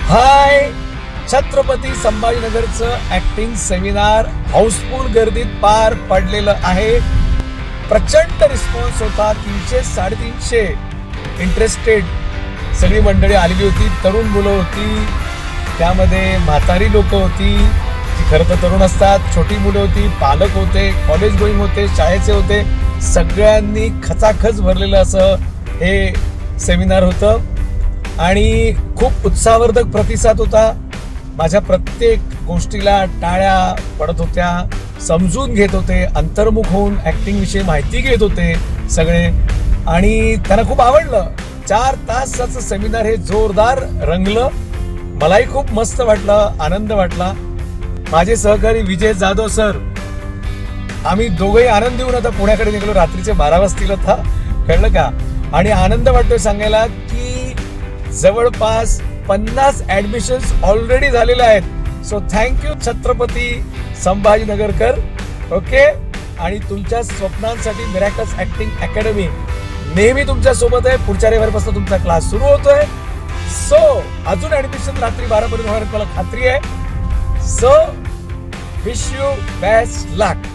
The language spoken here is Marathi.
हाय, छत्रपती संभाजीनगरचं ऍक्टिंग सेमिनार हाऊसफुल गर्दीत पार पडलेलं आहे. प्रचंड रिस्पॉन्स होता. 300-350 इंटरेस्टेड सगळी मंडळी आलेली होती. तरुण मुलं होती, त्यामध्ये म्हातारी लोक होती जी खरं तर तरुण असतात, छोटी मुलं होती, पालक होते, कॉलेज गोईंग होते, शाळेचे होते. सगळ्यांनी खचाखच भरलेलं असं हे सेमिनार होतं आणि खूप उत्साहवर्धक प्रतिसाद होता. माझ्या प्रत्येक गोष्टीला टाळ्या पडत होत्या, समजून घेत होते, अंतर्मुख होऊन ऍक्टिंग विषयी माहिती घेत होते सगळे आणि त्यांना खूप आवडलं. 4 तासाचं सेमिनार हे जोरदार रंगलं. मलाही खूप मस्त वाटलं, आनंद वाटला. माझे सहकारी विजय जाधव सर, आम्ही दोघंही आनंद देऊन आता पुण्याकडे निघालो. रात्रीचे 12 वाजतील आता, कळलं का? आणि आनंद वाटतोय सांगायला की जवळपास 50 ऍडमिशन्स ऑलरेडी झालेले आहेत. सो थँक्यू छत्रपती संभाजीनगरकर. ओके. आणि तुमच्या स्वप्नांसाठी मिरॅकल्स ऍक्टिंग अकॅडमी नेहमी तुमच्या सोबत आहे. पुढच्या रविवारपासून तुमचा क्लास सुरू होतोय. सो अजून ऍडमिशन रात्री 12 पर्यंत होणार मला खात्री आहे. So wish you best luck.